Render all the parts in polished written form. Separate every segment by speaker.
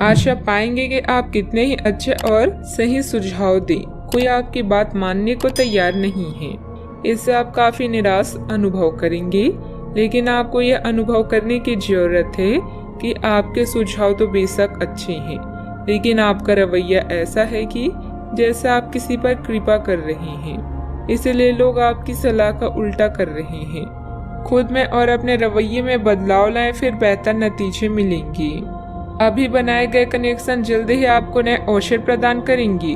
Speaker 1: आज आप पाएंगे कि आप कितने ही अच्छे और सही सुझाव दें, कोई आपकी बात मानने को तैयार नहीं है। इससे आप काफी निराश अनुभव करेंगे, लेकिन आपको यह अनुभव करने की जरूरत है कि आपके सुझाव तो बेशक अच्छे हैं, लेकिन आपका रवैया ऐसा है कि जैसे आप किसी पर कृपा कर रहे हैं, इसलिए लोग आपकी सलाह का उल्टा कर रहे हैं। खुद में और अपने रवैये में बदलाव लाएं, फिर बेहतर नतीजे मिलेंगे। अभी बनाए गए कनेक्शन जल्द ही आपको नए अवसर प्रदान करेंगे।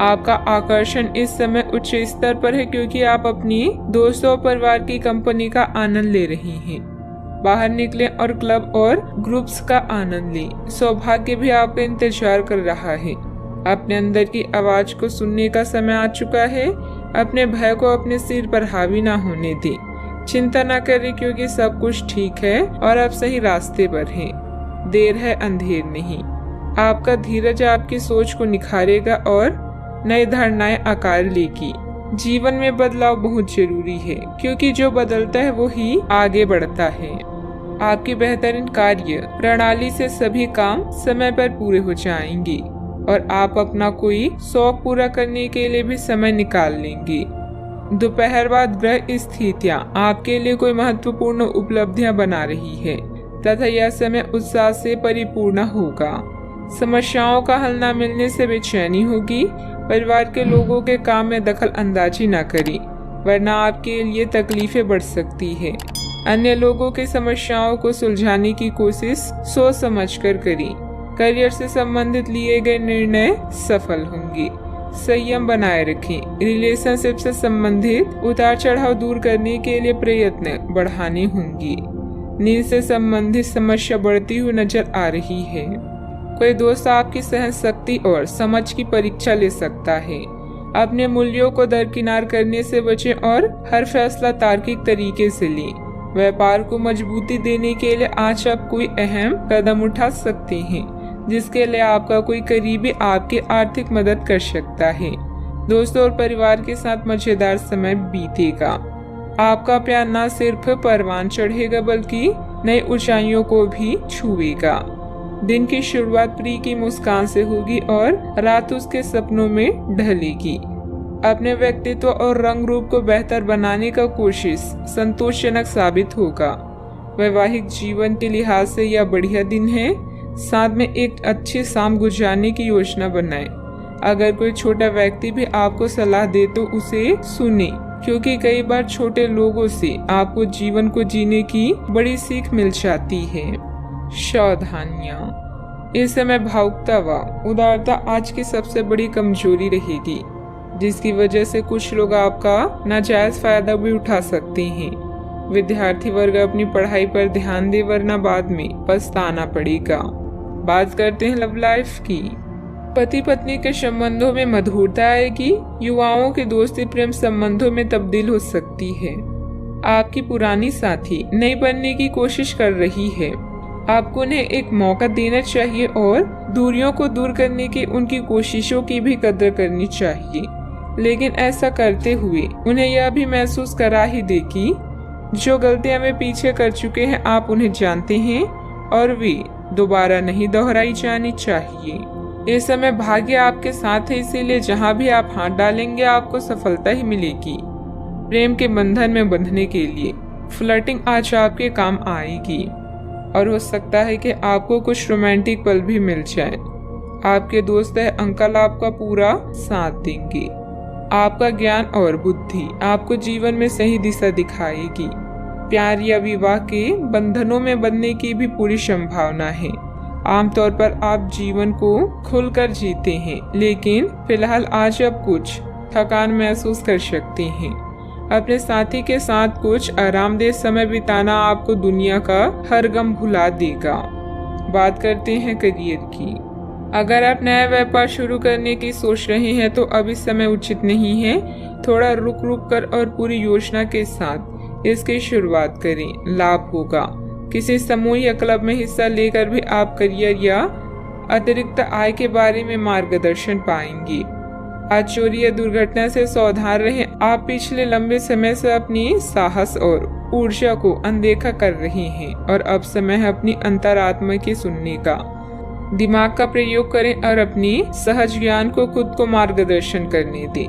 Speaker 1: आपका आकर्षण इस समय उच्च स्तर पर है, क्योंकि आप अपनी दोस्तों और परिवार की कंपनी का आनंद ले रहे हैं। बाहर निकलें और क्लब और ग्रुप्स का आनंद लें। सौभाग्य भी आपका इंतजार कर रहा है। अपने अंदर की आवाज को सुनने का समय आ चुका है। अपने भय को अपने सिर पर हावी ना होने दें। चिंता न करें, क्योंकि सब कुछ ठीक है और आप सही रास्ते पर हैं। देर है, अंधेर नहीं। आपका धीरज आपकी सोच को निखारेगा और नई धारणाएं आकार लेगी। जीवन में बदलाव बहुत जरूरी है, क्योंकि जो बदलता है वो ही आगे बढ़ता है। आपकी बेहतरीन कार्य प्रणाली से सभी काम समय पर पूरे हो जाएंगे और आप अपना कोई शौक पूरा करने के लिए भी समय निकाल लेंगे। दोपहर बाद ग्रह स्थितियां आपके लिए कोई महत्वपूर्ण उपलब्धियां बना रही है तथा यह समय उत्साह से परिपूर्ण होगा। समस्याओं का हल न मिलने से बेचैनी होगी। परिवार के लोगों के काम में दखल अंदाजी न करें, वरना आपके लिए तकलीफें बढ़ सकती है। अन्य लोगों की समस्याओं को सुलझाने की कोशिश सोच समझकर करें। करियर से संबंधित लिए गए निर्णय सफल होंगे। संयम बनाए रखें। रिलेशनशिप से संबंधित उतार चढ़ाव दूर करने के लिए प्रयत्न बढ़ाने होंगे। नींद से संबंधित समस्या बढ़ती हुई नजर आ रही है। कोई दोस्त आपकी सहन शक्ति और समझ की परीक्षा ले सकता है। अपने मूल्यों को दरकिनार करने से बचें और हर फैसला तार्किक तरीके से लें। व्यापार को मजबूती देने के लिए आज आप कोई अहम कदम उठा सकते हैं, जिसके लिए आपका कोई करीबी आपकी आर्थिक मदद कर सकता है। दोस्तों और परिवार के साथ मजेदार समय बीतेगा। आपका प्यार न सिर्फ परवान चढ़ेगा, बल्कि नई ऊंचाइयों को भी छुएगा। दिन की शुरुआत प्रिय की मुस्कान से होगी और रात उसके सपनों में ढलेगी। अपने व्यक्तित्व और रंग रूप को बेहतर बनाने का कोशिश संतोषजनक साबित होगा। वैवाहिक जीवन के लिहाज से यह बढ़िया दिन है। साथ में एक अच्छी शाम गुजारने की योजना बनाएं। अगर कोई छोटा व्यक्ति भी आपको सलाह दे तो उसे सुने, क्योंकि कई बार छोटे लोगों से आपको जीवन को जीने की बड़ी सीख मिल जाती है। सावधानियां। इस समय भावुकता व उदारता आज की सबसे बड़ी कमजोरी रहेगी, जिसकी वजह से कुछ लोग आपका नाजायज फायदा भी उठा सकते हैं। विद्यार्थी वर्ग अपनी पढ़ाई पर ध्यान दे, वरना बाद में पछताना पड़ेगा। बात करते हैं लव लाइफ की। पति पत्नी के संबंधों में मधुरता आएगी। युवाओं की दोस्ती प्रेम संबंधों में तब्दील हो सकती है। आपकी पुरानी साथी नई बनने की कोशिश कर रही है। आपको उन्हें एक मौका देना चाहिए और दूरियों को दूर करने की उनकी कोशिशों की भी कदर करनी चाहिए, लेकिन ऐसा करते हुए उन्हें यह भी महसूस करा ही दे कि जो गलतियां वे पीछे कर चुके हैं आप उन्हें जानते हैं और वे दोबारा नहीं दोहराई जानी चाहिए। इस समय भाग्य आपके साथ है, इसीलिए जहां भी आप हाथ डालेंगे आपको सफलता ही मिलेगी। प्रेम के बंधन में बंधने के लिए फ्लर्टिंग आज आपके काम आएगी और हो सकता है कि आपको कुछ रोमांटिक पल भी मिल जाए। आपके दोस्त है अंकल आपका पूरा साथ देंगे। आपका ज्ञान और बुद्धि आपको जीवन में सही दिशा दिखाएगी। प्यार या विवाह के बंधनों में बंधने की भी पूरी संभावना है। आमतौर पर आप जीवन को खुलकर जीते हैं, लेकिन फिलहाल आज आप कुछ थकान महसूस कर सकते हैं। अपने साथी के साथ कुछ आरामदेह समय बिताना आपको दुनिया का हर गम भुला देगा। बात करते हैं करियर की। अगर आप नया व्यापार शुरू करने की सोच रहे हैं तो अभी समय उचित नहीं है। थोड़ा रुक रुक कर और पूरी योजना के साथ इसकी शुरुआत करें, लाभ होगा। किसी समूह या क्लब में हिस्सा लेकर भी आप करियर या अतिरिक्त आय के बारे में मार्गदर्शन पाएंगे। आज चोरी या दुर्घटना से सावधान रहें। आप पिछले लंबे समय से अपनी साहस और ऊर्जा को अनदेखा कर रहे हैं और अब समय है अपनी अंतरात्मा की सुनने का। दिमाग का प्रयोग करें और अपनी सहज ज्ञान को खुद को मार्गदर्शन करने दें।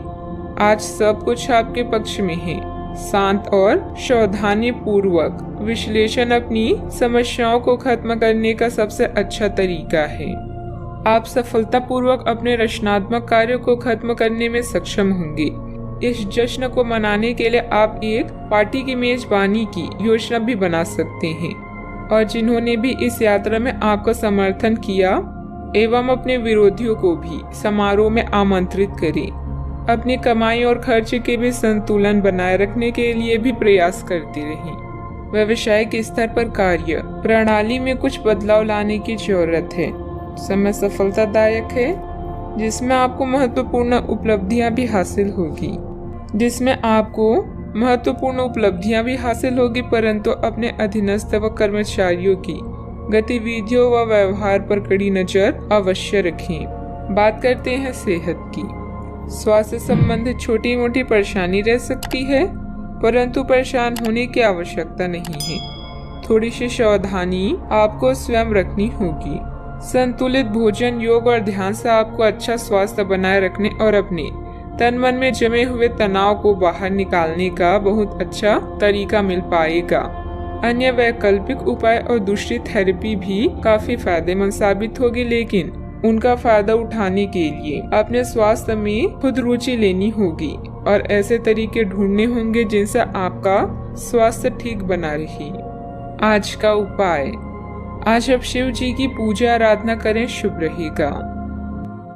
Speaker 1: आज सब कुछ आपके पक्ष में है। शांत और सावधानी पूर्वक विश्लेषण अपनी समस्याओं को खत्म करने का सबसे अच्छा तरीका है। आप सफलतापूर्वक अपने रचनात्मक कार्यों को खत्म करने में सक्षम होंगे। इस जश्न को मनाने के लिए आप एक पार्टी की मेजबानी की योजना भी बना सकते हैं और जिन्होंने भी इस यात्रा में आपका समर्थन किया एवं अपने विरोधियों को भी समारोह में आमंत्रित करें। अपनी कमाई और खर्च के भी संतुलन बनाए रखने के लिए भी प्रयास करते रहें। व्यावसायिक स्तर पर कार्य प्रणाली में कुछ बदलाव लाने की जरूरत है। समय सफलतादायक है जिसमें आपको महत्वपूर्ण उपलब्धियां भी हासिल होगी, परंतु अपने अधीनस्थ व कर्मचारियों की गतिविधियों व व्यवहार पर कड़ी नजर अवश्य रखें। बात करते हैं सेहत की। स्वास्थ्य संबंधित छोटी मोटी परेशानी रह सकती है, परंतु परेशान होने की आवश्यकता नहीं है। थोड़ी सी सावधानी आपको स्वयं रखनी होगी। संतुलित भोजन, योग और ध्यान से आपको अच्छा स्वास्थ्य बनाए रखने और अपने तन मन में जमे हुए तनाव को बाहर निकालने का बहुत अच्छा तरीका मिल पाएगा। अन्य वैकल्पिक उपाय और दूसरी थेरेपी भी काफी फायदेमंद साबित होगी, लेकिन उनका फायदा उठाने के लिए अपने स्वास्थ्य में खुद रुचि लेनी होगी और ऐसे तरीके ढूंढने होंगे जिनसे आपका स्वास्थ्य ठीक बना रहे। आज का उपाय, आज आप शिव जी की पूजा आराधना करें, शुभ रहेगा।